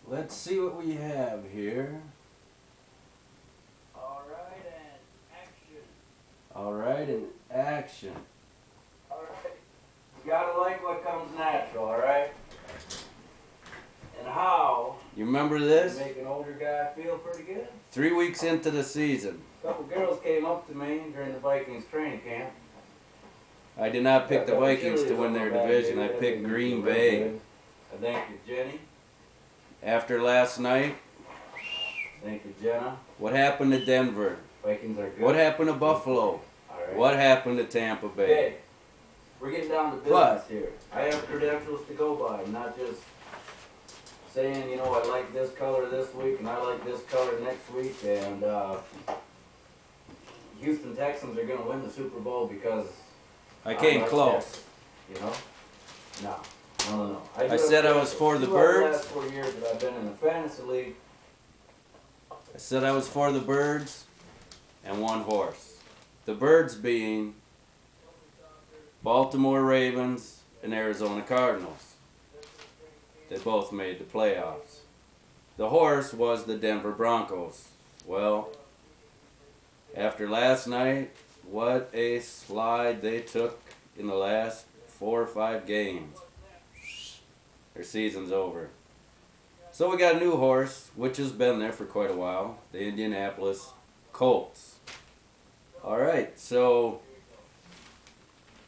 Let's see what we have here. Alright, and action. Alright. You gotta like what comes natural, alright? And how you remember this? Make an older guy feel pretty good. 3 weeks into the season. A couple girls came up to me during the Vikings training camp. I did not pick the Vikings to win their division. I picked Green Bay. Thank you, Jenny. After last night, thank you, Jenna. What happened to Denver? Vikings are good. What happened to Buffalo? Right. What happened to Tampa Bay? Okay. We're getting down to business here. I have credentials to go by, not just saying, you know, I like this color this week and I like this color next week. And Houston Texans are going to win the Super Bowl because I came close. Texas, you know? No. I said I was for the birds. The last 4 years that I've been in the fantasy league. I said I was for the birds and one horse. The birds being Baltimore Ravens and Arizona Cardinals. They both made the playoffs. The horse was the Denver Broncos. Well, after last night, what a slide they took in the last 4 or 5 games. Their season's over. So we got a new horse, which has been there for quite a while. The Indianapolis Colts. Alright, so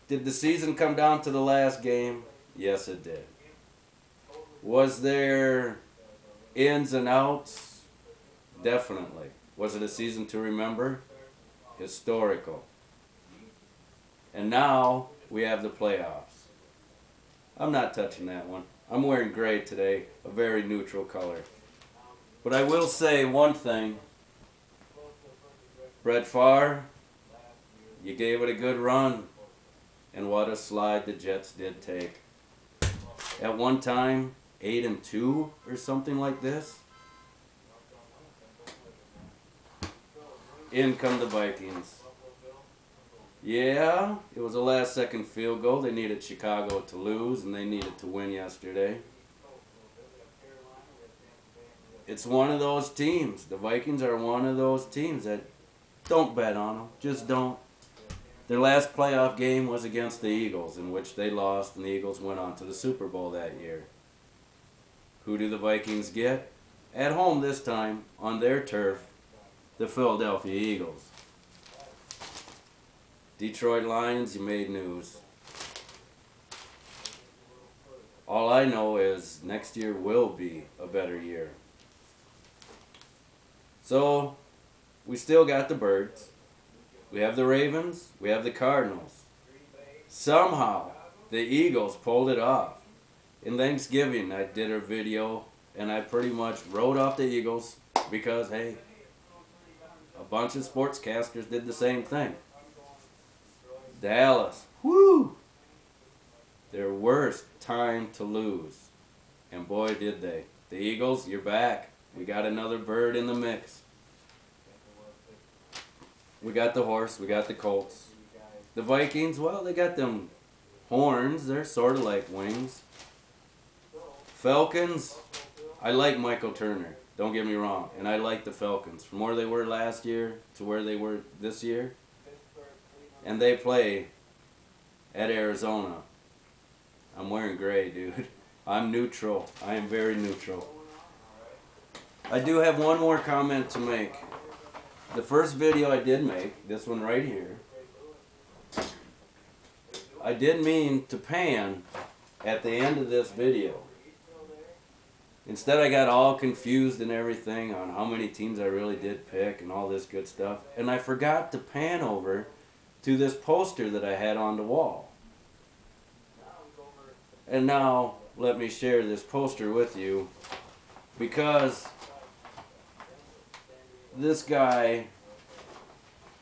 did the season come down to the last game? Yes, it did. Was there ins and outs? Definitely. Was it a season to remember? Historical. And now we have the playoffs. I'm not touching that one. I'm wearing gray today, a very neutral color. But I will say one thing. Brett Favre, you gave it a good run. And what a slide the Jets did take. At one time, 8-2 or something like this. In come the Vikings. Yeah, it was a last-second field goal. They needed Chicago to lose, and they needed to win yesterday. It's one of those teams. The Vikings are one of those teams that don't bet on them. Just don't. Their last playoff game was against the Eagles, in which they lost, and the Eagles went on to the Super Bowl that year. Who do the Vikings get? At home this time, on their turf, the Philadelphia Eagles. Detroit Lions, you made news. All I know is next year will be a better year. So, we still got the birds. We have the Ravens. We have the Cardinals. Somehow, the Eagles pulled it off. In Thanksgiving, I did a video, and I pretty much wrote off the Eagles because, hey, a bunch of sportscasters did the same thing. Dallas, whoo! Their worst time to lose. And boy, did they. The Eagles, you're back. We got another bird in the mix. We got the horse, we got the Colts. The Vikings, well, they got them horns. They're sort of like wings. Falcons, I like Michael Turner. Don't get me wrong. And I like the Falcons. From where they were last year to where they were this year. And they play at Arizona. I'm wearing gray, dude. I'm neutral. I am very neutral. I do have one more comment to make. The first video I did make, this one right here, I did mean to pan at the end of this video. Instead, I got all confused and everything on how many teams I really did pick and all this good stuff. And I forgot to pan over to this poster that I had on the wall. And now, let me share this poster with you, because this guy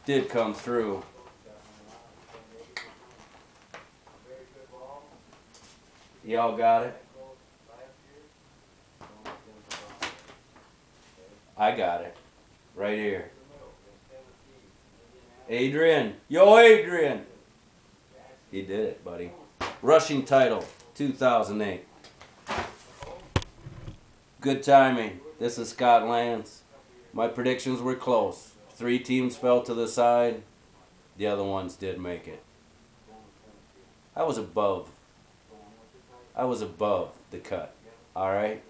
did come through. Y'all got it? I got it. Right here. Adrian. Yo, Adrian. He did it, buddy. Rushing title, 2008. Good timing. This is Scott Lance. My predictions were close. 3 teams fell to the side. The other ones did make it. I was above. I was above the cut. Alright?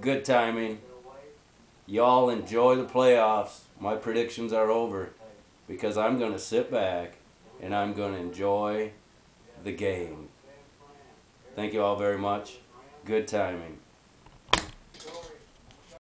Good timing. Y'all enjoy the playoffs. My predictions are over because I'm going to sit back and I'm going to enjoy the game. Thank you all very much. Good timing.